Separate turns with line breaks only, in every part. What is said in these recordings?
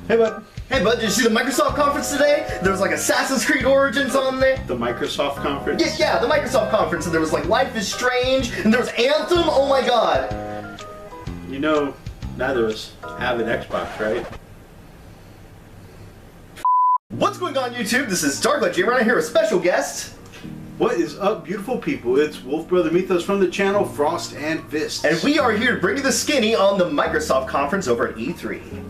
Hey, bud.
Hey, bud, did you see the Microsoft conference today? There was like Assassin's Creed Origins on there.
The Microsoft conference?
Yeah, the Microsoft conference, and there was like Life is Strange, and there was Anthem. Oh my god.
You know, neither of us have an Xbox, right?
What's going on, YouTube? This is Darklight Gamer, and I'm here with a special guest.
What is up, beautiful people? It's Wolf-Brother Methos from the channel Frost and Fist.
And we are here to bring you the skinny on the Microsoft conference over at E3.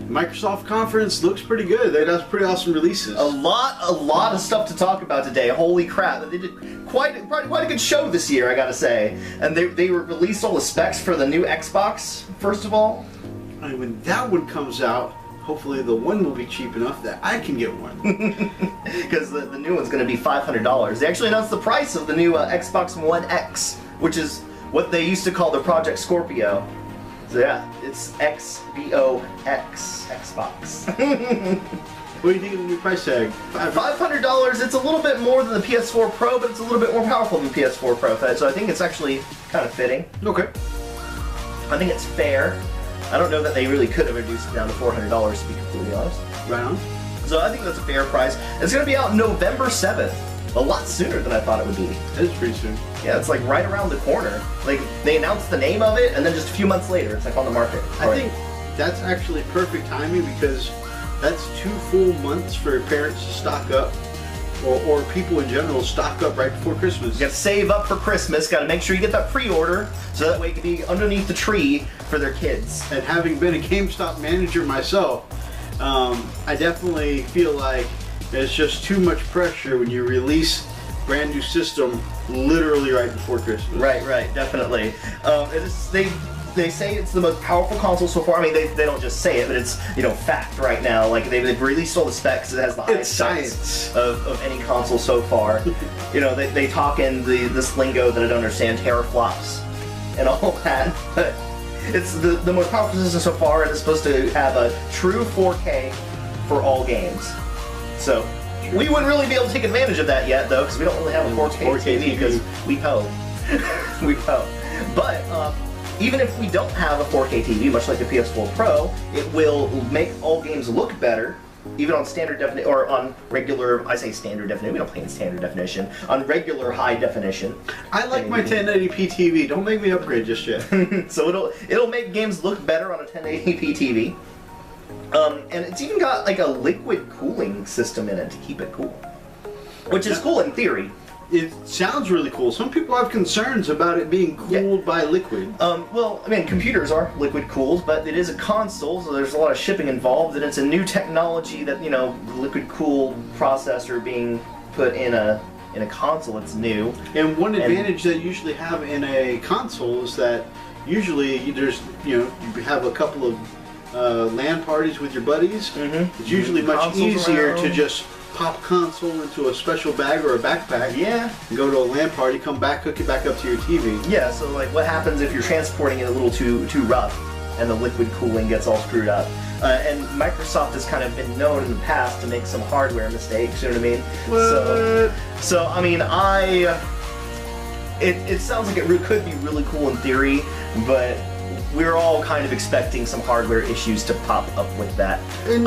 Microsoft conference looks pretty good. They got pretty awesome releases.
A lot of stuff to talk about today. Holy crap! They did quite a good show this year, I gotta say. And they released all the specs for the new Xbox. First of all,
I mean, when that one comes out, hopefully the one will be cheap enough that I can get one.
Because the new one's going to be $500. They actually announced the price of the new Xbox One X, which is what they used to call the Project Scorpio. So yeah, it's XBOX Xbox.
What do you think of the new price tag?
$500. It's a little bit more than the PS4 Pro, but it's a little bit more powerful than the PS4 Pro. So I think it's actually kind of fitting.
Okay.
I think it's fair. I don't know that they really could have reduced it down to $400, to be completely honest.
Right on.
So I think that's a fair price. It's going to be out November 7th. A lot sooner than I thought it would be.
That is pretty soon.
Yeah, it's like right around the corner. Like, they announced the name of it, and then just a few months later, it's like on the market.
I think that's actually perfect timing because that's 2 full months for parents to stock up, or people in general stock up right before Christmas.
You gotta save up for Christmas, gotta make sure you get that pre-order, so that way it can be underneath the tree for their kids.
And having been a GameStop manager myself, I definitely feel like there's just too much pressure when you release brand new system literally right before Christmas.
Right, definitely. They say it's the most powerful console so far. I mean, they don't just say it, but it's, you know, fact right now. Like, they've released all the specs. It has the highest specs of any console so far. You know, they talk in this lingo that I don't understand, teraflops and all that. But it's the most powerful system so far, and it's supposed to have a true 4K for all games. So we wouldn't really be able to take advantage of that yet, though, because we don't really have a 4K TV, because we po. We po. But even if we don't have a 4K TV, much like the PS4 Pro, it will make all games look better, even on standard definition, or on regular, I say standard definition, we don't play in standard definition, on regular high definition.
I like my 1080p TV, don't make me upgrade just yet.
So it'll make games look better on a 1080p TV. And it's even got like a liquid cooling system in it to keep it cool, which is cool in theory.
It sounds really cool. Some people have concerns about it being cooled by liquid.
Well, I mean, computers are liquid cooled, but it is a console, so there's a lot of shipping involved, and it's a new technology that, you know, liquid cooled processor being put in a console. It's new.
And one advantage that you usually have in a console is that usually there's, you know, you have a couple of LAN parties with your buddies.
Mm-hmm.
It's usually much easier to just pop console into a special bag or a backpack.
Yeah.
And go to a LAN party, come back, hook it back up to your TV.
Yeah, so like what happens if you're transporting it a little too rough and the liquid cooling gets all screwed up? And Microsoft has kind of been known in the past to make some hardware mistakes, you know what I mean?
What?
So I mean, it sounds like it could be really cool in theory, but we're all kind of expecting some hardware issues to pop up with that.
And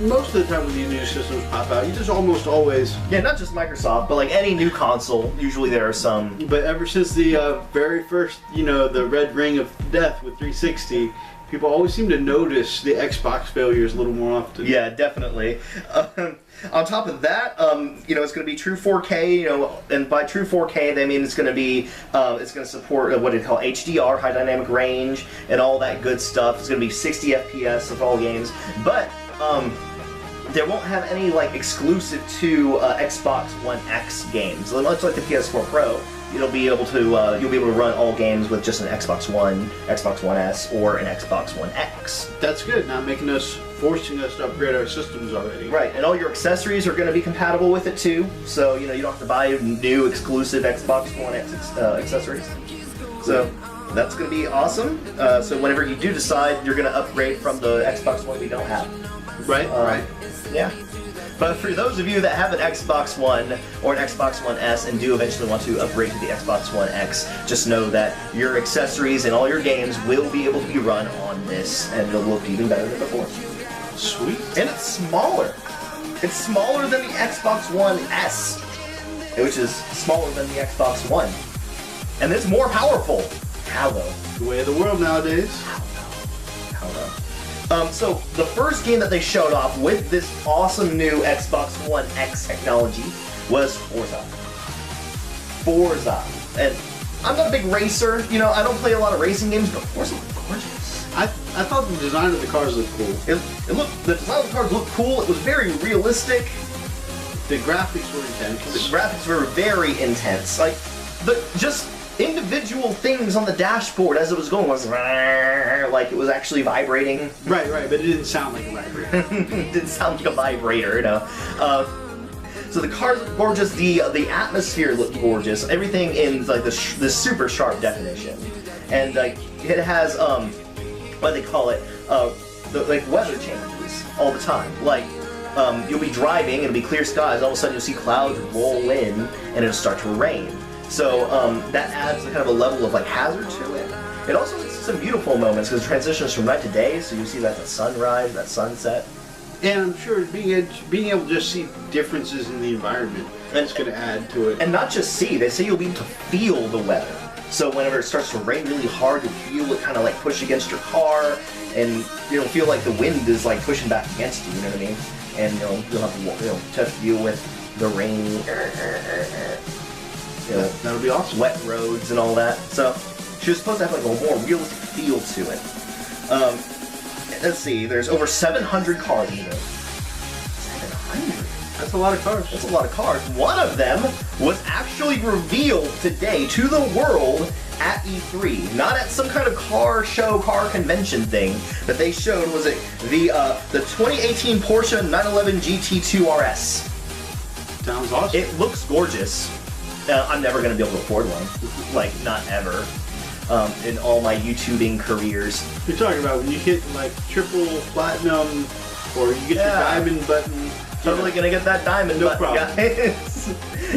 most of the time when these new systems pop out, you just almost always...
Yeah, not just Microsoft, but like any new console, usually there are some...
But ever since the very first, you know, the red ring of death with 360, people always seem to notice the Xbox failures a little more often.
Yeah, definitely. On top of that, you know, it's going to be true 4K, you know, and by true 4K, they mean it's going to be, it's going to support what they call HDR, high dynamic range, and all that good stuff. It's going to be 60 FPS of all games, but there won't have any, like, exclusive to Xbox One X games. Much like the PS4 Pro, you'll be able to run all games with just an Xbox One, Xbox One S, or an Xbox One X.
That's good, not forcing us to upgrade our systems already.
Right, and all your accessories are going to be compatible with it too, so you know you don't have to buy new exclusive Xbox One X accessories. So that's going to be awesome. So whenever you do decide you're going to upgrade from the Xbox One we don't have.
Right, right.
Yeah. But for those of you that have an Xbox One or an Xbox One S and do eventually want to upgrade to the Xbox One X, just know that your accessories and all your games will be able to be run on this, and it'll look even better than before.
Sweet.
And it's smaller. It's smaller than the Xbox One S, which is smaller than the Xbox One. And it's more powerful. How though?
The way of the world nowadays.
How though? So the first game that they showed off with this awesome new Xbox One X technology was Forza. Forza. And I'm not a big racer, you know, I don't play a lot of racing games, but Forza looked gorgeous.
I thought the design of the cars looked cool.
The design of the cars looked cool, it was very realistic.
The graphics were intense.
The graphics were very intense. Like, just individual things on the dashboard as it was going was like it was actually vibrating.
Right, but it didn't sound like a vibrator.
It didn't sound like a vibrator, you know. So the cars looked gorgeous, the atmosphere looked gorgeous, everything in like the super sharp definition, and like it has what do they call it, like weather changes all the time. Like you'll be driving and it'll be clear skies, all of a sudden you'll see clouds roll in and it'll start to rain. So that adds a kind of a level of like hazard to it. It also has some beautiful moments because it transitions from night to day, so you see that the sunrise, that sunset.
And I'm sure being able to just see differences in the environment, that's going to add to it.
And not just see, they say you'll be able to feel the weather. So whenever it starts to rain really hard, you'll feel it kind of like push against your car, and you'll feel like the wind is like pushing back against you, you know what I mean? And you'll have to deal with the rain.
That would be awesome.
Wet roads and all that. So she was supposed to have like a more realistic feel to it. Let's see, there's over 700 cars in there. 700?
That's a lot of cars.
That's a lot of cars. One of them was actually revealed today to the world at E3. Not at some kind of car show, car convention thing. That they showed was it the 2018 Porsche 911 GT2 RS.
Sounds awesome.
It looks gorgeous. I'm never going to be able to afford one. Like, not ever. In all my YouTubing careers.
You're talking about when you hit like triple platinum, or you get your diamond button.
Totally gonna get that diamond button,
problem.
guys.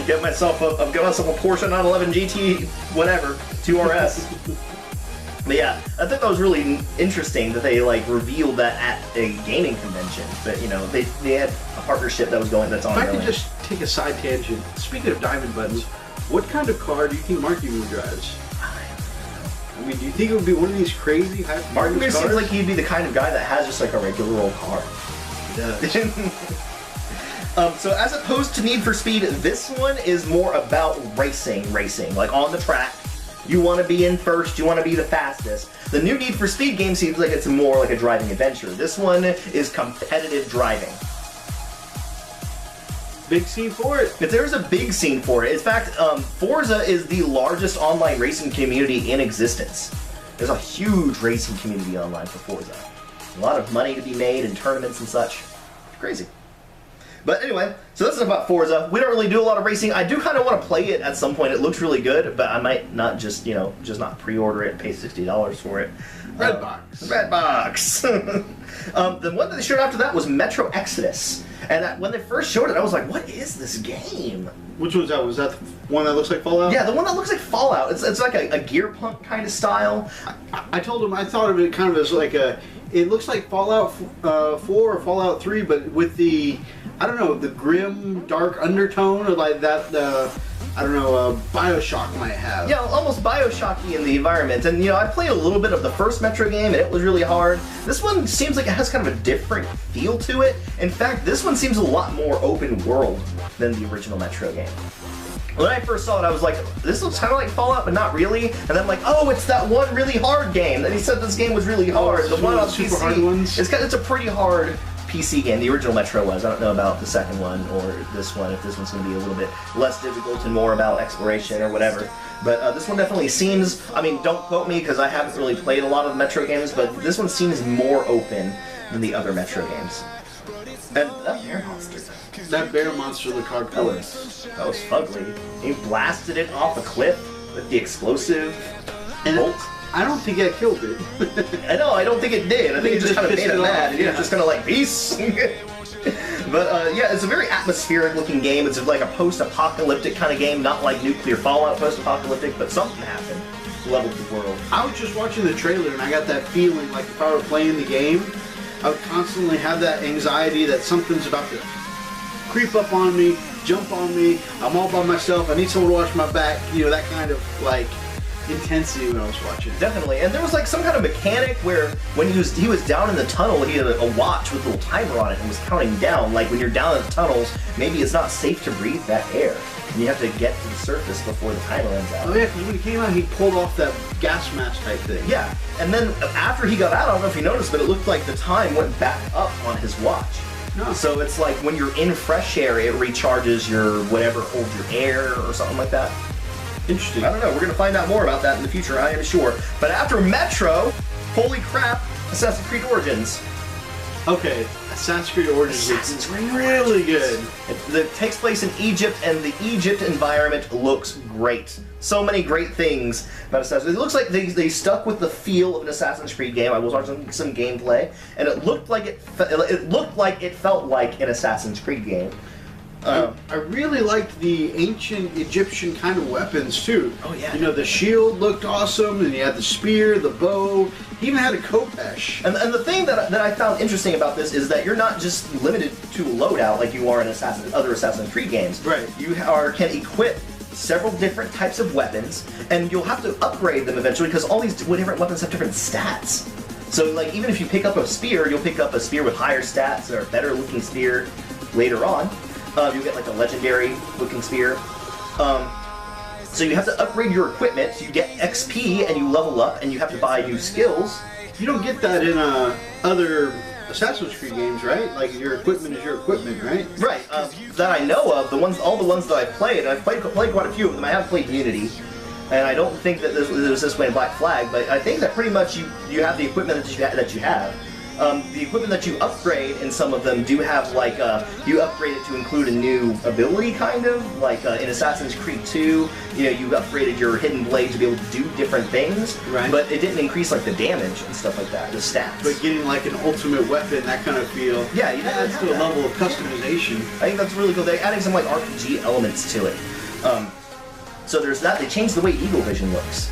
Get myself a Porsche 911 GT, whatever, 2RS. But yeah, I think that was really interesting that they like revealed that at a gaming convention. But you know, they had a partnership that's ongoing.
If I could just take a side tangent. Speaking of diamond buttons, what kind of car do you think Marky-Moo drives? I mean, do you think it would be one of these crazy high-performance cars?
Marky-Moo seems like he'd be the kind of guy that has just like a regular old car.
He does.
So as opposed to Need for Speed, this one is more about racing. Like on the track, you want to be in first, you want to be the fastest. The new Need for Speed game seems like it's more like a driving adventure. This one is competitive driving.
Big scene for it.
There's a big scene for it. In fact, Forza is the largest online racing community in existence. There's a huge racing community online for Forza. A lot of money to be made in tournaments and such. Crazy. But anyway, so this is about Forza. We don't really do a lot of racing. I do kind of want to play it at some point. It looks really good, but I might not just, just not pre-order it and pay $60 for it.
Redbox.
The one that they showed after that was Metro Exodus. And when they first showed it, I was like, what is this game?
Which one's that? Was that the one that looks like Fallout?
Yeah, the one that looks like Fallout. It's like a gear punk kind of style.
I told him I thought of it kind of as like it looks like Fallout 4 or Fallout 3, but with the, I don't know, the grim, dark undertone, or like that, I don't know, Bioshock might have.
Yeah, almost Bioshocky in the environment. And, I played a little bit of the first Metro game, and it was really hard. This one seems like it has kind of a different feel to it. In fact, this one seems a lot more open world than the original Metro game. When I first saw it, I was like, this looks kind of like Fallout, but not really. And then I'm like, oh, it's that one really hard game. And he said this game was really hard. The one on
super
PC,
hard ones?
it's a pretty hard PC game. The original Metro was. I don't know about the second one or this one, if this one's going to be a little bit less difficult and more about exploration or whatever. But this one definitely seems, I mean, don't quote me because I haven't really played a lot of the Metro games, but this one seems more open than the other Metro games. And that bear monster.
That bear monster looked hardcore.
That was fugly. He blasted it off a cliff with the explosive bolt.
I don't think I killed it.
I know, I don't think it did. I think it just kind of made it mad.
Yeah.
It's just kind of like, peace! But yeah, it's a very atmospheric looking game. It's like a post-apocalyptic kind of game, not like nuclear Fallout post-apocalyptic, but something happened. Leveled the world.
I was just watching the trailer and I got that feeling like if I were playing the game, I would constantly have that anxiety that something's about to creep up on me, jump on me. I'm all by myself. I need someone to watch my back. You know, that kind of like intensity when I was watching.
Definitely, and there was like some kind of mechanic where when he was down in the tunnel, he had a watch with a little timer on it and was counting down. Like when you're down in the tunnels, maybe it's not safe to breathe that air, and you have to get to the surface before the timer runs out.
Oh yeah, because when he came out, he pulled off that gas mask type thing.
Yeah, and then after he got out, I don't know if you noticed, but it looked like the time went back up on his watch.
No.
So it's like when you're in fresh air, it recharges your whatever holds your air or something like that.
Interesting.
I don't know. We're going to find out more about that in the future, I am sure. But after Metro, holy crap, Assassin's Creed Origins.
Okay, Assassin's Creed Origins is really good.
It takes place in Egypt, and the Egypt environment looks great. So many great things about Assassin's Creed. It looks like they stuck with the feel of an Assassin's Creed game. I was watching some gameplay, and it looked like it felt like an Assassin's Creed game.
I really liked the ancient Egyptian kind of weapons too.
Oh yeah.
You know, the shield looked awesome, and you had the spear, the bow. He even had a khopesh.
And the thing that I found interesting about this is that you're not just limited to a loadout like you are in other Assassin's Creed games.
Right.
You can equip several different types of weapons, and you'll have to upgrade them eventually because all these different weapons have different stats. So, like, even if you pick up a spear, you'll pick up a spear with higher stats or a better looking spear later on. You'll get like a legendary looking spear. So you have to upgrade your equipment. You get XP and you level up, and you have to buy new skills.
You don't get that in other Assassin's Creed games, right? Like your equipment is your equipment, right?
Right. That I know of, all the ones that I've played, and I've played quite a few of them. I haven't played Unity, and I don't think that this was this way in Black Flag. But I think that pretty much you have the equipment that you have. The equipment that you upgrade in some of them do have like you upgrade it to include a new ability, kind of like in Assassin's Creed 2. You know, you upgraded your hidden blade to be able to do different things,
right?
But it didn't increase like the damage and stuff like that, the stats.
But getting like an ultimate weapon, that kind of feel.
Yeah, you
adds to a level of customization.
I think that's really cool. They're adding some like RPG elements to it. So there's that. They changed the way Eagle Vision looks.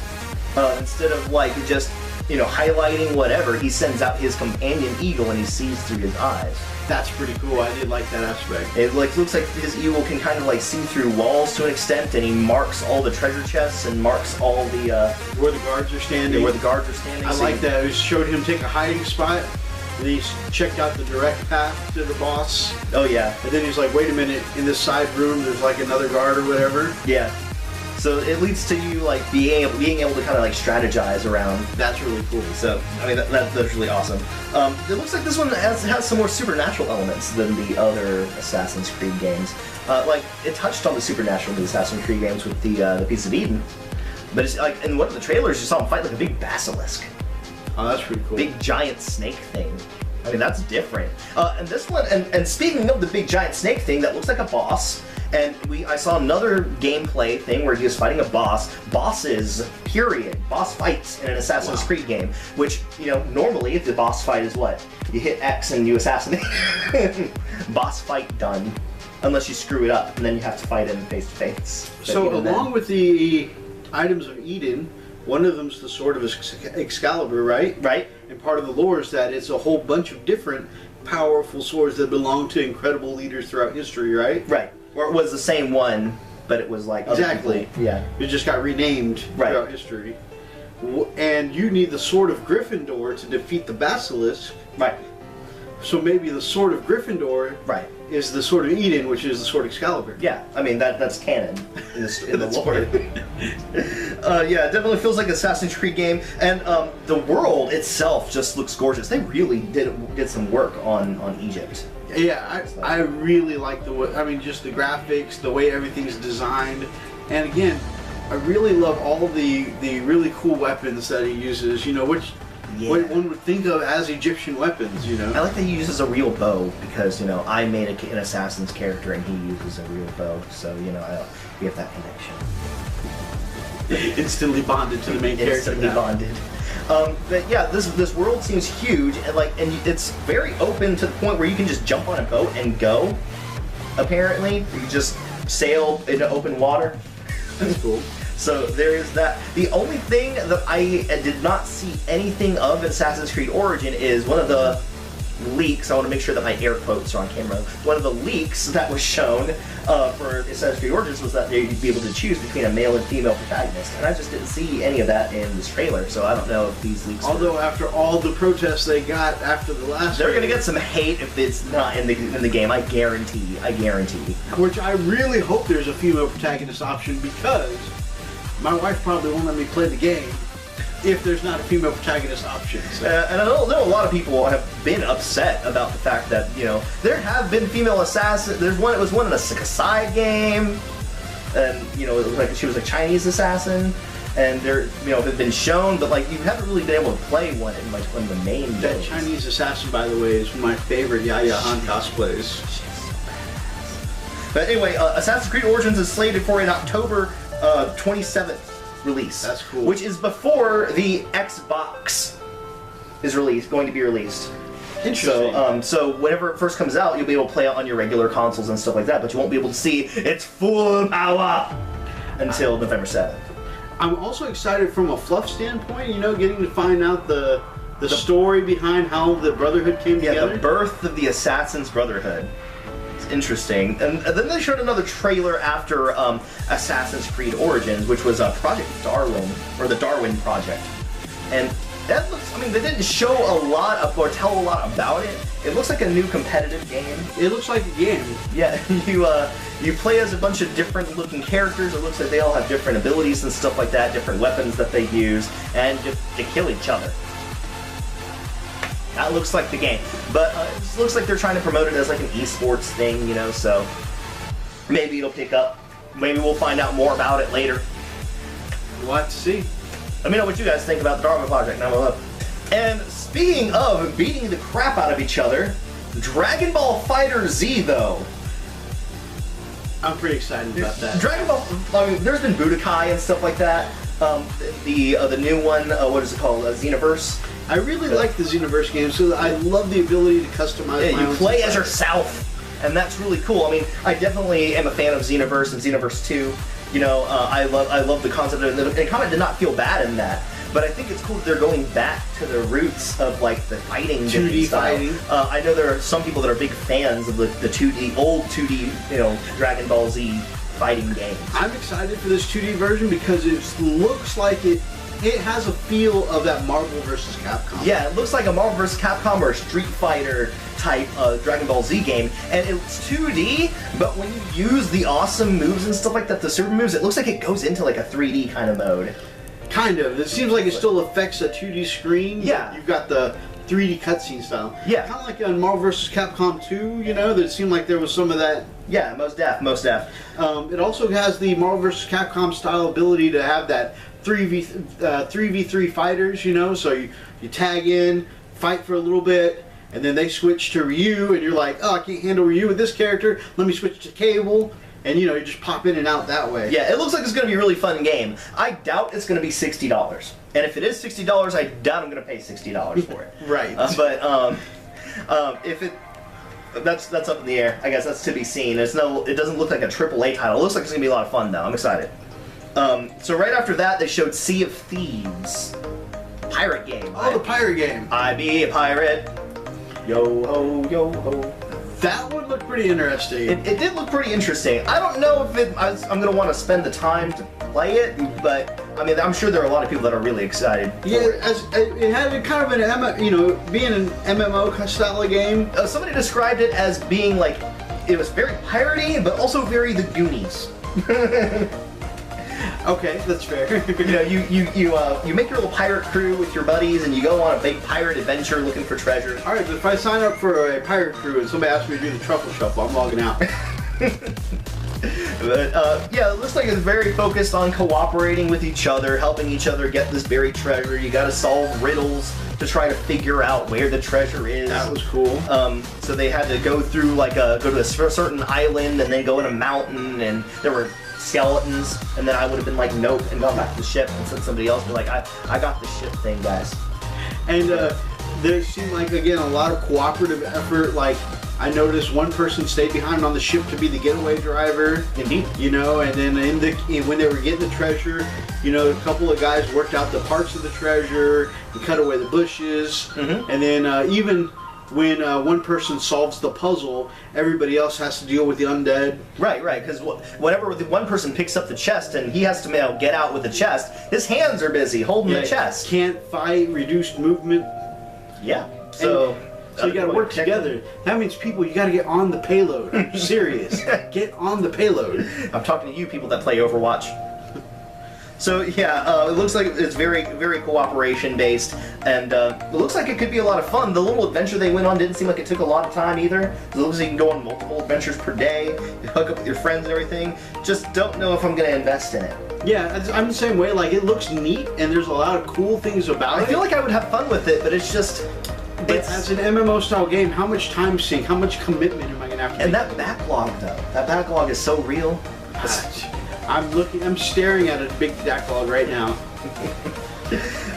Instead of like just highlighting whatever, he sends out his companion eagle and he sees through his eyes.
That's pretty cool. I did like that aspect.
It looks like his eagle can kind of like see through walls to an extent, and he marks all the treasure chests and marks all the
where the guards are standing.
Where the guards are standing.
I like that. It showed him take a hiding spot, and he checked out the direct path to the boss.
Oh yeah.
And then he's like, wait a minute, in this side room there's like another guard or whatever.
Yeah. So it leads to you like being able to kind of like strategize around.
That's really cool.
So I mean that's really awesome. It looks like this one has some more supernatural elements than the other Assassin's Creed games. Like it touched on the supernatural in the Assassin's Creed games with the Piece of Eden, but it's like in one of the trailers you saw him fight like a big basilisk.
Oh, that's pretty cool.
Big giant snake thing. I mean that's different. And this one, and speaking of the big giant snake thing, that looks like a boss. And I saw another gameplay thing where he was fighting a boss. Bosses, period. Boss fights in an Assassin's Creed game. Which, normally the boss fight is what? You hit X and you assassinate. Boss fight done. Unless you screw it up, and then you have to fight him face to face.
So along with the items of Eden, one of them's the Sword of Excalibur, right?
Right.
And part of the lore is that it's a whole bunch of different powerful swords that belong to incredible leaders throughout history, right?
Right. Or it was the same one, but it was like
exactly.
Yeah.
It just got renamed throughout history. And you need the Sword of Gryffindor to defeat the Basilisk.
Right.
So maybe the Sword of Gryffindor is the Sword of Eden, which is the Sword of Excalibur.
Yeah, I mean that's canon in the lore. Yeah, it definitely feels like an Assassin's Creed game, and the world itself just looks gorgeous. They really did some work on Egypt.
Yeah, I really like just the graphics, the way everything's designed, and again, I really love all the really cool weapons that he uses. Which what one would think of as Egyptian weapons.
I like that he uses a real bow because I made an assassin's character and he uses a real bow, so we have that connection.
Instantly bonded to the main character.
Instantly bonded. But yeah, this world seems huge, and it's very open to the point where you can just jump on a boat and go. Apparently, you can just sail into open water.
That's cool.
So there is that. The only thing that I did not see anything of in Assassin's Creed Origin is one of the leaks, I want to make sure that my air quotes are on camera. One of the leaks that was shown for Assassin's Creed Origins was that you'd be able to choose between a male and female protagonist, and I just didn't see any of that in this trailer, so I don't know if these leaks.
Although after all the protests they got after the last,
they're gonna get some hate if it's not in the game. I guarantee.
Which I really hope there's a female protagonist option, because my wife probably won't let me play the game if there's not a female protagonist option. So.
And I know a lot of people have been upset about the fact that, you know, there have been female assassins. It was one in a side game, and, you know, it was like she was a Chinese assassin, and there, you know, have been shown, but like you haven't really been able to play one in like one of the main games.
That Chinese assassin, by the way, is one of my favorite Yaya Han cosplays.
But anyway, Assassin's Creed Origins is slated for an October 27th release.
That's cool.
Which is before the Xbox is going to be released.
Interesting.
So whenever it first comes out, you'll be able to play it on your regular consoles and stuff like that, but you won't be able to see its full power until November 7th.
I'm also excited from a fluff standpoint, you know, getting to find out the story behind how the Brotherhood came together.
Yeah, the birth of the Assassin's Brotherhood. Interesting. And then they showed another trailer after Assassin's Creed Origins, which was Project Darwin, or the Darwin Project. And that looks, I mean, they didn't show a lot or tell a lot about it. It looks like a new competitive game.
It looks like a game.
Yeah, you play as a bunch of different looking characters. It looks like they all have different abilities and stuff like that, different weapons that they use, and just to kill each other. That looks like the game, but it looks like they're trying to promote it as like an esports thing, you know, so maybe it'll pick up. Maybe we'll find out more about it later.
We'll have to see.
Let me know what you guys think about the Darwin Project down below. And speaking of beating the crap out of each other, Dragon Ball Fighter Z, though.
I'm pretty excited about that.
Dragon Ball, I mean, there's been Budokai and stuff like that. The new one, what is it called? Xenoverse.
I really like the Xenoverse games, so I love the ability to customize.
Yeah, you play as yourself, and that's really cool. I mean, I definitely am a fan of Xenoverse and Xenoverse 2. You know, I love the concept of it. The combat did not feel bad in that, but I think it's cool that they're going back to the roots of like the fighting
2D
style.
fighting.
I know there are some people that are big fans of the 2D, old 2D, you know, Dragon Ball Z fighting games.
I'm excited for this 2D version because it looks like it has a feel of that Marvel vs. Capcom.
Yeah, it looks like a Marvel vs. Capcom or a Street Fighter type Dragon Ball Z game, and it's 2D, but when you use the awesome moves and stuff like that, the super moves, it looks like it goes into like a 3D kind of mode.
Kind of. It seems like it still affects a 2D screen.
Yeah.
You've got the 3D cutscene style.
Yeah.
Kind of like on Marvel vs. Capcom 2, you know, that it seemed like there was some of that.
Yeah, most def.
It also has the Marvel vs. Capcom style ability to have that 3v3 fighters, you know, so you tag in, fight for a little bit, and then they switch to Ryu, and you're like, oh, I can't handle Ryu with this character, let me switch to Cable, and you know, you just pop in and out that way.
Yeah, it looks like it's going to be a really fun game. I doubt it's going to be $60. And if it is $60, I doubt I'm going to pay $60 for it.
Right.
If it... That's up in the air. I guess that's to be seen. It doesn't look like a AAA title. It looks like it's going to be a lot of fun, though. I'm excited. So right after that, they showed Sea of Thieves. Pirate game.
Oh, the pirate game.
I be a pirate. Yo ho, yo ho.
That one looked pretty interesting.
It did look pretty interesting. I don't know if I'm going to want to spend the time to play it, but I mean, I'm sure there are a lot of people that are really excited.
Yeah, it had kind of an being an MMO style of game.
Somebody described it as being like, it was very piratey, but also very The Goonies.
Okay, that's fair.
You know, you make your little pirate crew with your buddies, and you go on a big pirate adventure looking for treasure.
All right, but if I sign up for a pirate crew and somebody asks me to do the truffle shuffle, I'm logging out.
But yeah, it looks like it's very focused on cooperating with each other, helping each other get this buried treasure. You got to solve riddles to try to figure out where the treasure is.
That was cool.
So they had to go through go to a certain island and then go in a mountain, and there were skeletons, and then I would have been like, nope, and gone back to the ship and sent somebody else, be like, I got the ship thing, guys.
And there seemed like, again, a lot of cooperative effort. Like, I noticed one person stayed behind on the ship to be the getaway driver.
Indeed.
You know, and then when they were getting the treasure, you know, a couple of guys worked out the parts of the treasure and cut away the bushes.
Mm-hmm.
And then even when one person solves the puzzle, everybody else has to deal with the undead.
Right, because whenever the one person picks up the chest and he has to get out with the chest, his hands are busy holding the chest.
Can't fight, reduced movement.
Yeah. So
you got to work together. That means people, you got to get on the payload. I'm serious. Get on the payload.
I'm talking to you people that play Overwatch. So yeah, it looks like it's very, very cooperation based, and it looks like it could be a lot of fun. The little adventure they went on didn't seem like it took a lot of time either. It looks like you can go on multiple adventures per day, hook up with your friends and everything. Just don't know if I'm going to invest in it.
Yeah, I'm the same way. Like, it looks neat, and there's a lot of cool things about it.
I feel like I would have fun with it, but it's just...
As an MMO style game, how much time sink, how much commitment am I going to have to
And that backlog, though. That backlog is so real.
I'm staring at a big backlog right now.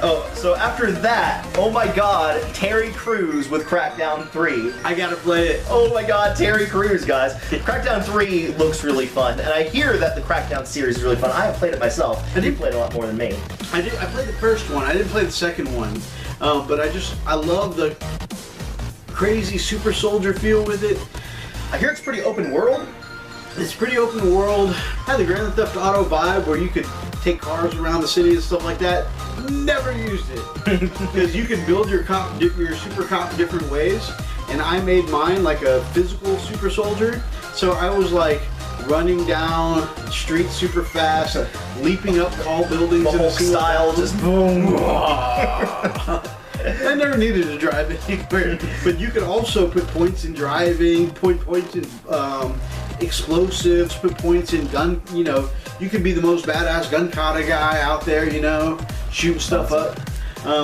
Oh, so after that, oh my god, Terry Crews with Crackdown 3.
I gotta play it.
Oh my god, Terry Crews, guys. Crackdown 3 looks really fun, and I hear that the Crackdown series is really fun. I have played it myself. You played a lot more than me.
I played the first one. I didn't play the second one. But I love the crazy super soldier feel with it.
I hear it's pretty open world.
It's pretty open world. Had the Grand Theft Auto vibe where you could take cars around the city and stuff like that. Never used it because you can build your super cop different ways. And I made mine like a physical super soldier. So I was like running down streets super fast, leaping up tall buildings.
The whole style just boom.
I never needed to drive anywhere, but you could also put points in driving, points in explosives, put points in gun. You know, you could be the most badass gun kata guy out there. You know, shooting stuff up.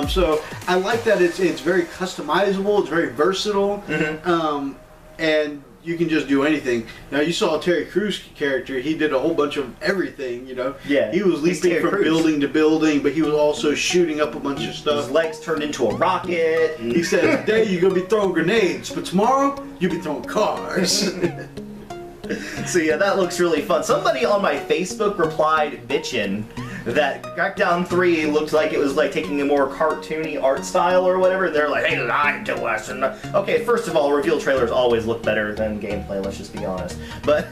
So I like that it's very customizable. It's very versatile, and you can just do anything. Now you saw Terry Crews' character; he did a whole bunch of everything. You know,
yeah,
he was leaping from building to building, but he was also shooting up a bunch of stuff.
His legs turned into a rocket.
He said, "Today you're gonna be throwing grenades, but tomorrow you'll be throwing cars."
So yeah, that looks really fun. Somebody on my Facebook replied bitchin' that Crackdown 3 looked like it was like taking a more cartoony art style or whatever. They're like, hey, lied to us. And okay, first of all, reveal trailers always look better than gameplay, let's just be honest. But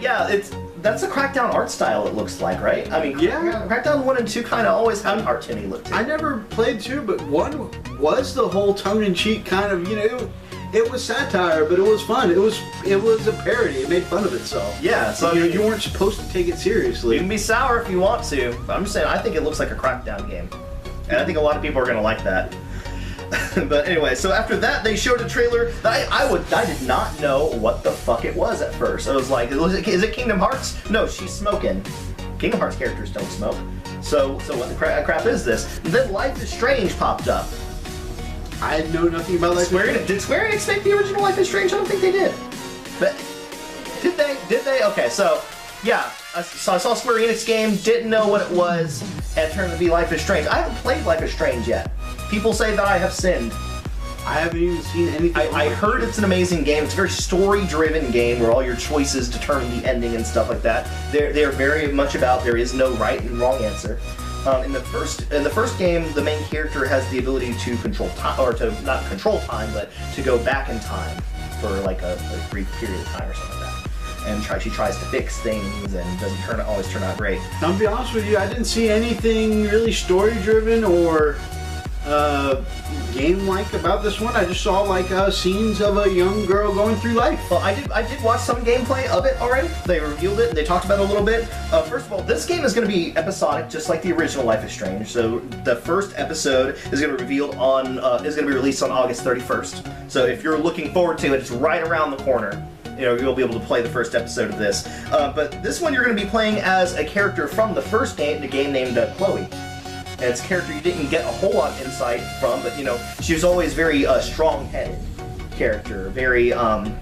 yeah, that's a Crackdown art style, it looks like, right? I mean, yeah, Crackdown 1 and 2 kind of always had cartoony look to it.
I never played 2, but 1 was the whole tongue-in-cheek kind of, you know, it was satire, but it was fun. It was a parody. It made fun of itself.
Yeah, so
you weren't supposed to take it seriously.
You can be sour if you want to, but I'm just saying I think it looks like a Crackdown game, and I think a lot of people are gonna like that. But anyway, so after that they showed a trailer that I did not know what the fuck it was at first. I was like, is it Kingdom Hearts? No, she's smoking. Kingdom Hearts characters don't smoke. So what the crap is this? And then Life is Strange popped up.
I know nothing about Life is Strange.
Did Square Enix make the original Life is Strange? I don't think they did. But did they? Did they? Okay, so yeah, I saw Square Enix game, didn't know what it was, and it turned out to be Life is Strange. I haven't played Life is Strange yet. People say that I have sinned.
I haven't even seen anything.
I heard it's an amazing game. It's a very story-driven game where all your choices determine the ending and stuff like that. They're very much about there is no right and wrong answer. In the first game, the main character has the ability to control time, or to not control time, but to go back in time for like a brief period of time or something like that. And she tries to fix things and doesn't always turn out great.
Now, to be honest with you, I didn't see anything really story-driven or game-like about this one. I just saw like scenes of a young girl going through life.
Well, I did watch some gameplay of it already. They revealed it and they talked about it a little bit. First of all, this game is going to be episodic, just like the original Life is Strange. So the first episode is going to be revealed on is going to be released on August 31st. So if you're looking forward to it, it's right around the corner. You know, you'll be able to play the first episode of this. But this one you're going to be playing as a character from the first game, the game named Chloe. And it's a character you didn't get a whole lot of insight from, but you know, she was always very strong-headed character, very I'm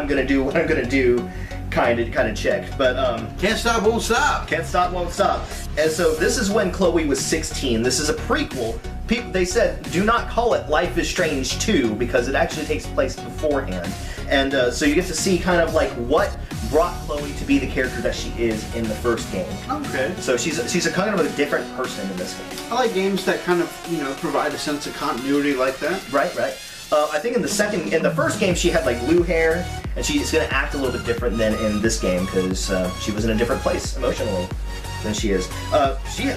gonna do what I'm gonna do kind of chick. But
can't stop, won't stop.
Can't stop, won't stop. And so this is when Chloe was 16. This is a prequel. They said do not call it Life is Strange 2 because it actually takes place beforehand. And so you get to see kind of like what brought Chloe to be the character that she is in the first game.
Okay.
So she's a kind of a different person in this game.
I like games that kind of, you know, provide a sense of continuity like that.
Right, right. I think in the first game she had like blue hair, and she's going to act a little bit different than in this game because she was in a different place emotionally than she is.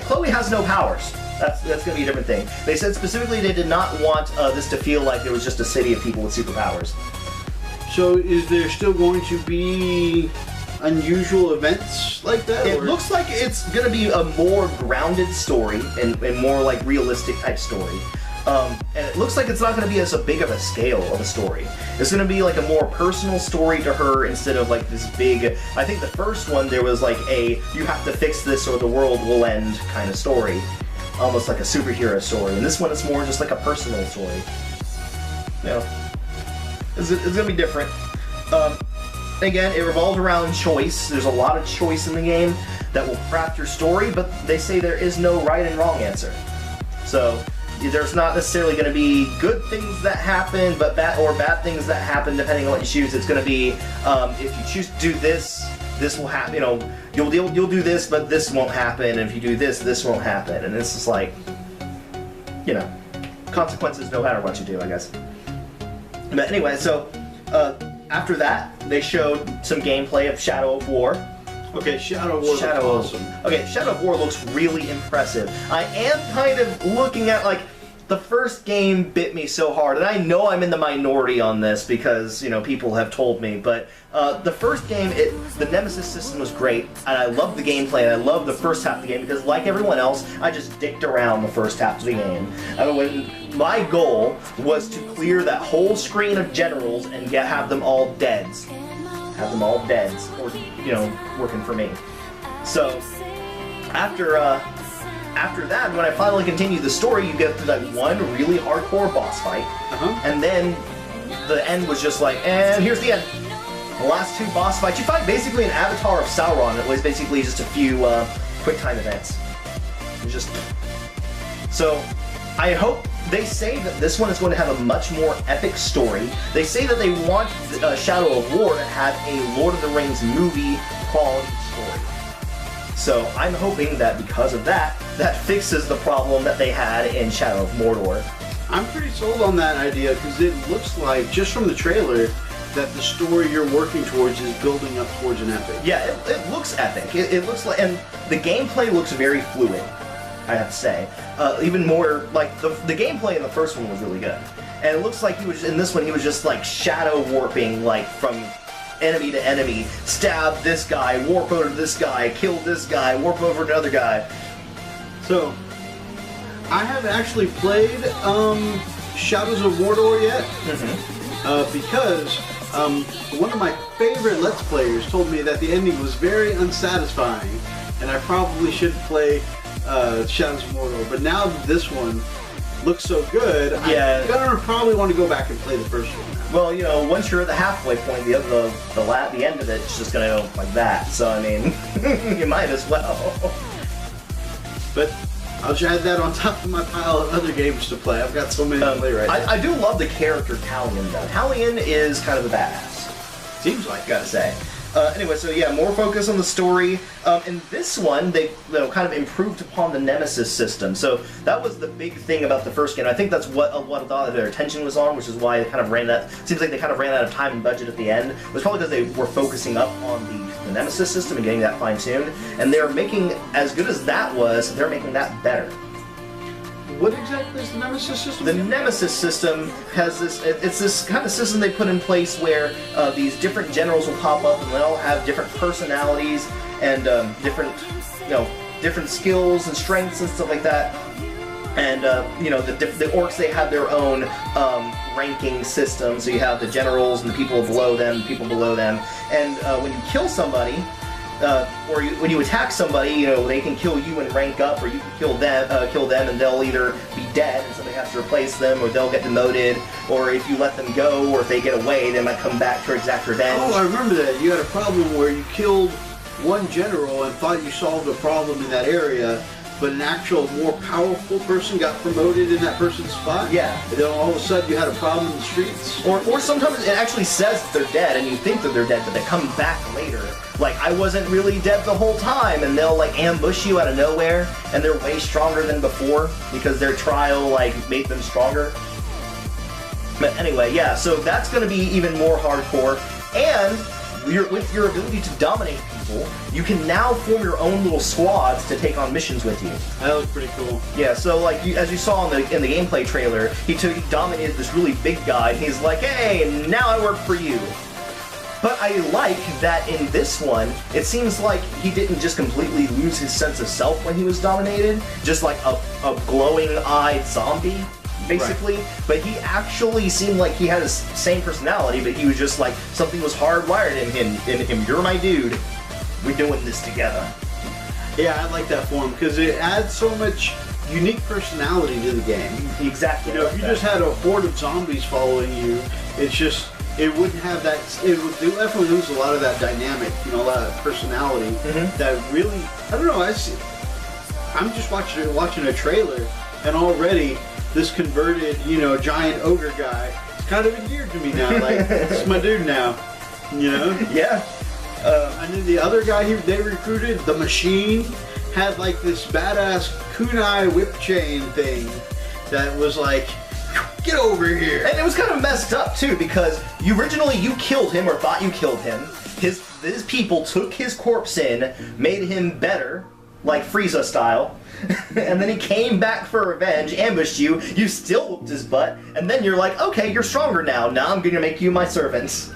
Chloe has no powers. That's going to be a different thing. They said specifically they did not want this to feel like there was just a city of people with superpowers.
So is there still going to be unusual events like that?
It looks like it's going to be a more grounded story and more like realistic type story. And it looks like it's not going to be as big of a scale of a story. It's going to be like a more personal story to her instead of like this big... I think the first one there was like a you have to fix this or the world will end kind of story. Almost like a superhero story. And this one is more just like a personal story. You know, it's going to be different. Again, it revolves around choice. There's a lot of choice in the game that will craft your story, but they say there is no right and wrong answer. So... there's not necessarily going to be good things that happen, but bad things that happen depending on what you choose. It's going to be if you choose to do this, this will happen. You know, you'll do this, but this won't happen. And if you do this, this won't happen. And it's just like, you know, consequences no matter what you do, I guess. But anyway, so after that, they showed some gameplay of Shadow of War.
Okay, Shadow of War looks awesome.
Okay, Shadow of War looks really impressive. I am kind of looking at, like, the first game bit me so hard, and I know I'm in the minority on this because, you know, people have told me, but the first game, the Nemesis system was great, and I loved the gameplay, and I loved the first half of the game because, like everyone else, I just dicked around the first half of the game. My goal was to clear that whole screen of generals and have them all deads. Have them all dead, or, you know, working for me. So, after that, when I finally continue the story, you get to that one really hardcore boss fight, and then the end was just like, and here's the end. The last two boss fights, you fight basically an avatar of Sauron. It was basically just a few quick time events. It was just... So, I hope... They say that this one is going to have a much more epic story. They say that they want Shadow of War to have a Lord of the Rings movie quality story. So I'm hoping that because of that, that fixes the problem that they had in Shadow of Mordor.
I'm pretty sold on that idea because it looks like, just from the trailer, that the story you're working towards is building up towards an epic.
Yeah, it looks epic. It looks like, and the gameplay looks very fluid, I have to say. Even more, like, the gameplay in the first one was really good. And it looks like he was, in this one, he was just, like, shadow warping, like, from enemy to enemy. Stab this guy, warp over to this guy, kill this guy, warp over another guy.
So, I haven't actually played Shadows of Mordor yet, because one of my favorite Let's Players told me that the ending was very unsatisfying, and I probably shouldn't play Shadows of Mordor, but now that this one looks so good,
yeah.
I'm gonna probably want to go back and play the first one now.
Well, you know, once you're at the halfway point, the end of it's just gonna go like that. So I mean, you might as well.
But I'll just add that on top of my pile of other games to play. I've got so many to play right now.
I do love the character Talion though. Talion is kind of a badass. Seems like, gotta say. Anyway, so yeah, more focus on the story. In this one, they kind of improved upon the Nemesis system. So that was the big thing about the first game. I think that's what a lot of their attention was on, which is why they kind of ran that. Seems like they kind of ran out of time and budget at the end. It was probably because they were focusing up on the Nemesis system and getting that fine-tuned. And they're making, as good as that was, they're making that better.
What exactly is the Nemesis system?
The Nemesis system has this, it's this kind of system they put in place where these different generals will pop up and they all have different personalities and different skills and strengths and stuff like that. And, you know, the orcs, they have their own ranking system. So you have the generals and the people below them, And when you kill somebody, or when you attack somebody, you know, they can kill you and rank up, or you can kill them and they'll either be dead and somebody has to replace them, or they'll get demoted, or if you let them go, or if they get away, they might come back for exact revenge.
Oh, I remember that. You had a problem where you killed one general and thought you solved a problem in that area, but an actual more powerful person got promoted in that person's spot.
Yeah.
And then all of a sudden you had a problem in the streets.
Or sometimes it actually says that they're dead, and you think that they're dead, but they come back later. Like, I wasn't really dead the whole time, and they'll, like, ambush you out of nowhere, and they're way stronger than before, because their trial, like, made them stronger. But anyway, yeah, so that's going to be even more hardcore, and with your ability to dominate people, you can now form your own little squads to take on missions with you.
That was pretty cool.
Yeah, so like as you saw in the gameplay trailer, he dominated this really big guy, and he's like, hey, now I work for you. But I like that in this one, it seems like he didn't just completely lose his sense of self when he was dominated, just like a glowing-eyed zombie, basically. Right. But he actually seemed like he had his same personality, but he was just like, something was hardwired in him. You're my dude. We're doing this together.
Yeah, I like that form, because it adds so much unique personality to the game.
Exactly.
You know, if you just had a horde of zombies following you, it's just... It wouldn't have that. It would definitely lose a lot of that dynamic, you know, a lot of personality. That really, I don't know. I'm just watching a trailer, and already this converted, you know, giant ogre guy is kind of endeared to me now. Like, this is my dude now, you know.
Yeah.
And then the other guy they recruited, the Machine, had like this badass kunai whip chain thing that was like, get over here. And
it was kind of messed up too, because originally you killed him, or thought you killed him. His people took his corpse in, made him better, like Frieza style, and then he came back for revenge, ambushed you, you still whooped his butt, and then you're like, okay, you're stronger now, now I'm gonna make you my servants.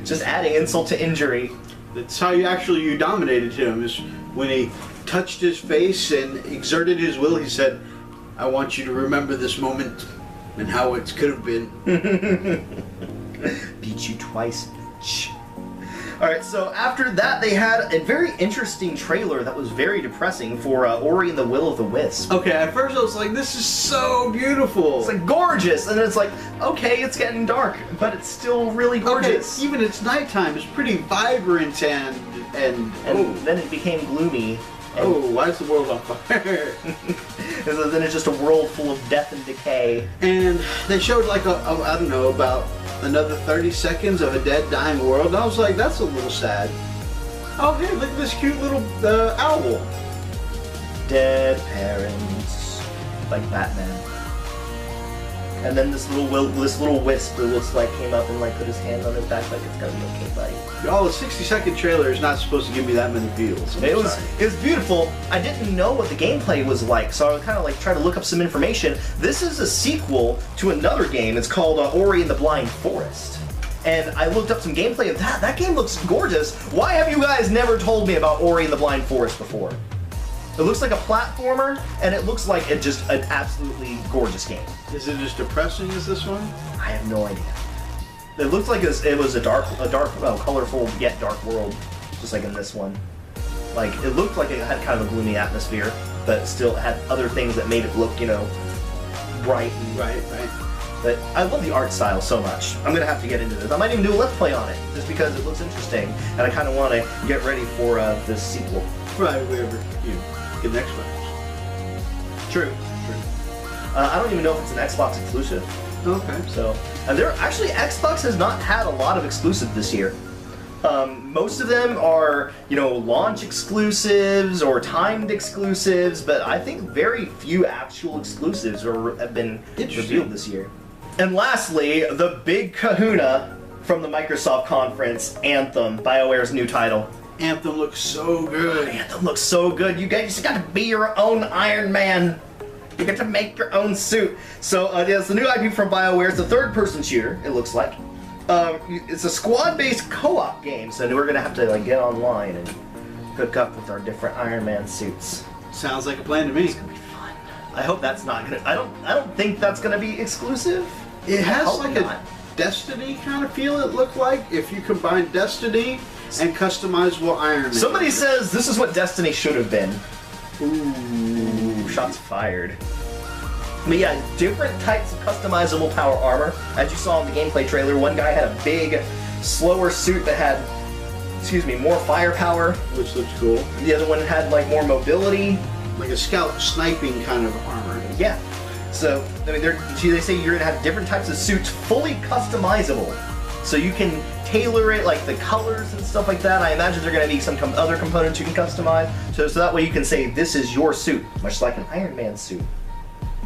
Just adding insult to injury.
That's how you dominated him, is when he touched his face and exerted his will. He said, I want you to remember this moment and how it could have been.
Beat you twice, bitch. Alright, so after that they had a very interesting trailer that was very depressing for Ori and the Will of the Wisp.
Okay, at first I was like, this is so beautiful.
It's like gorgeous, and then it's like, okay, it's getting dark, but it's still really gorgeous.
Okay, even it's nighttime, it's pretty vibrant and
then it became gloomy.
Oh, why is the world on fire?
And then it's just a world full of death and decay.
And they showed like I don't know, about another 30 seconds of a dead, dying world. And I was like, that's a little sad. Oh, hey, look at this cute little owl.
Dead parents, like Batman. And then this little wisp that looks like came up and like put his hand on his back like it's gonna be okay, buddy.
Y'all, a 60-second trailer is not supposed to give me that many feels.
It was beautiful. I didn't know what the gameplay was like, so I was kind of like trying to look up some information. This is a sequel to another game. It's called Ori and the Blind Forest. And I looked up some gameplay of that. That game looks gorgeous. Why have you guys never told me about Ori and the Blind Forest before? It looks like a platformer, and it looks like just an absolutely gorgeous game.
Is it as depressing as this one?
I have no idea. It looked like it was a dark, colorful yet dark world, just like in this one. Like, it looked like it had kind of a gloomy atmosphere, but still had other things that made it look, you know, bright.
Right.
But I love the art style so much. I'm gonna have to get into this. I might even do a Let's Play on it, just because it looks interesting, and I kind of want to get ready for this sequel.
Right, wherever you get an Xbox.
True. I don't even know if it's an Xbox exclusive.
Okay.
So, and Xbox has not had a lot of exclusives this year. Most of them are, you know, launch exclusives or timed exclusives, but I think very few actual exclusives have been revealed this year. And lastly, the big kahuna from the Microsoft conference, Anthem, BioWare's new title.
Anthem looks so good.
Anthem looks so good. You guys got to be your own Iron Man. You get to make your own suit. So it's the new IP from BioWare. It's a third-person shooter, it looks like. It's a squad-based co-op game, so we're gonna have to like get online and hook up with our different Iron Man suits.
Sounds like a plan to me.
It's gonna be fun. I hope that's not gonna. I don't think that's gonna be exclusive.
It has like a Destiny kind of feel. It looked like if you combine Destiny and customizable Iron Man.
Somebody says this is what Destiny should have been. Ooh, shots fired. But yeah, different types of customizable power armor. As you saw in the gameplay trailer, one guy had a big, slower suit that had excuse me, more firepower.
Which looks cool.
The other one had like more mobility.
Like a scout sniping kind of armor.
Yeah. So, I mean, they say you're gonna have different types of suits, fully customizable. So you can tailor it, like the colors and stuff like that. I imagine there are gonna be some other components you can customize. So that way you can say, this is your suit, much like an Iron Man suit.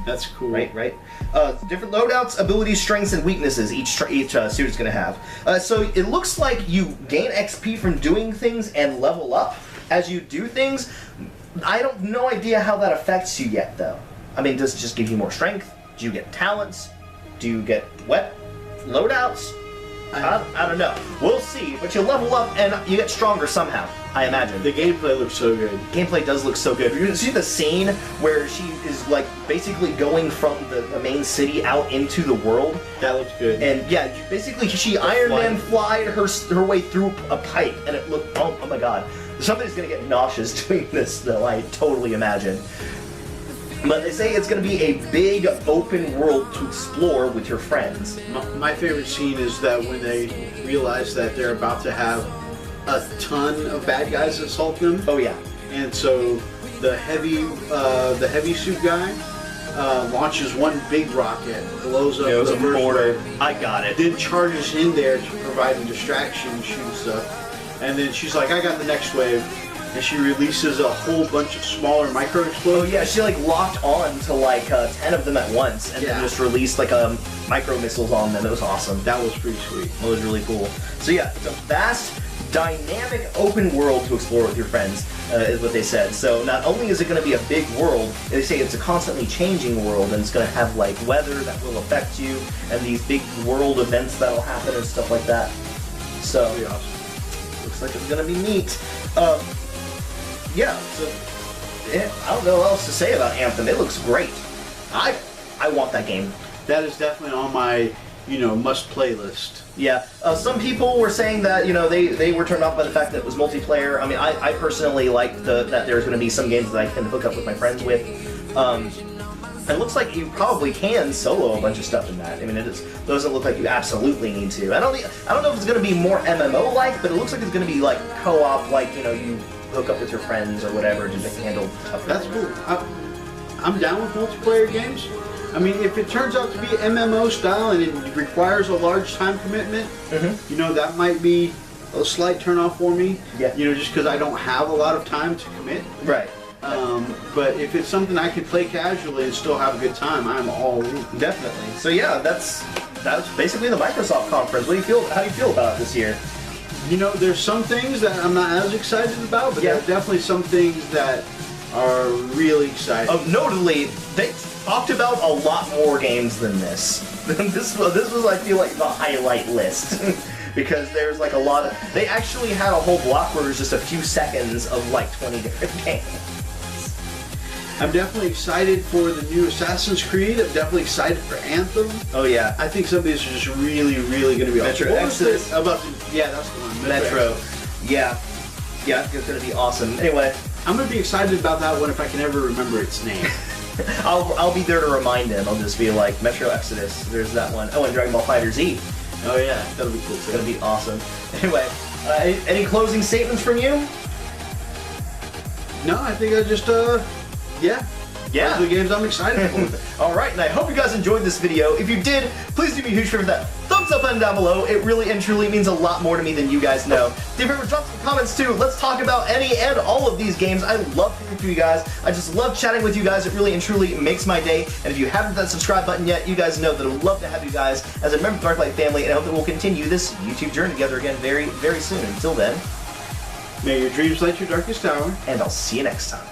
That's cool.
Right. Different loadouts, abilities, strengths, and weaknesses each suit is going to have. So it looks like you gain XP from doing things and level up as you do things. I don't no idea how that affects you yet, though. I mean, does it just give you more strength? Do you get talents? Do you get loadouts? I don't know. We'll see. But you level up and you get stronger somehow, I imagine.
The gameplay looks so good.
Gameplay does look so good. You can see the scene where she is like basically going from the main city out into the world.
That looks good.
And yeah, basically she Iron Man flied her way through a pipe, and it looked, oh my god. Somebody's gonna get nauseous doing this though, I totally imagine. But they say it's going to be a big open world to explore with your friends.
My favorite scene is that when they realize that they're about to have a ton of bad guys assault them.
Oh yeah.
And so the heavy suit guy launches one big rocket, blows up the first
mortar. I got it.
Then charges in there to provide a distraction, shoots stuff. And then she's like, I got the next wave. And she releases a whole bunch of smaller micro explosions.
Oh yeah, she like locked on to like 10 of them at once, and then just released like micro missiles on them. It was awesome.
That was pretty sweet.
It was really cool. So yeah, it's a vast, dynamic, open world to explore with your friends, is what they said. So not only is it going to be a big world, they say it's a constantly changing world, and it's going to have like weather that will affect you, and these big world events that'll happen and stuff like that. So
pretty awesome.
Looks like it's going to be neat. Yeah, so I don't know what else to say about Anthem. It looks great. I want that game.
That is definitely on my, must play list.
Yeah, some people were saying that, they were turned off by the fact that it was multiplayer. I mean, I personally like that there's going to be some games that I can hook up with my friends with. It looks like you probably can solo a bunch of stuff in that. I mean, it doesn't look like you absolutely need to. I don't know if it's going to be more MMO-like, but it looks like it's going to be like co-op, like, you hook up with your friends or whatever to handle tough.
That's cool. I'm down with multiplayer games. I mean, if it turns out to be MMO style and it requires a large time commitment, that might be a slight turnoff for me.
Yeah.
Just because I don't have a lot of time to commit.
Right.
But if it's something I can play casually and still have a good time, I'm all in.
Definitely. So yeah, that's basically the Microsoft conference. How do you feel about it this year?
There's some things that I'm not as excited about, but there are definitely some things that are really exciting.
Notably, they talked about a lot more games than this. This was, I feel like, the highlight list. Because there's like a lot of... They actually had a whole block where it was just a few seconds of like 20 different games.
I'm definitely excited for the new Assassin's Creed. I'm definitely excited for Anthem.
Oh yeah.
I think some of these are just really, really going to be awesome.
Metro Exodus.
Yeah, that's the one.
Metro. Yeah. Yeah, it's going to be awesome. Anyway.
I'm going to be excited about that one if I can ever remember its name.
I'll be there to remind him. I'll just be like, Metro Exodus, there's that one. Oh, and Dragon Ball FighterZ.
Oh yeah, that'll be cool too.
It's going to be awesome. Anyway, any closing statements from you?
No, I think I just, yeah.
Yeah.
Those are the games I'm excited for.
Alright, and I hope you guys enjoyed this video. If you did, please do me a huge favor with that thumbs up button down below. It really and truly means a lot more to me than you guys know. Do me a favor, drop some comments too. Let's talk about any and all of these games. I love hearing from you guys. I just love chatting with you guys. It really and truly makes my day. And if you haven't hit that subscribe button yet, you guys know that I would love to have you guys as a member of the Darklight family, and I hope that we'll continue this YouTube journey together again very, very soon. Until then,
may your dreams light your darkest hour.
And I'll see you next time.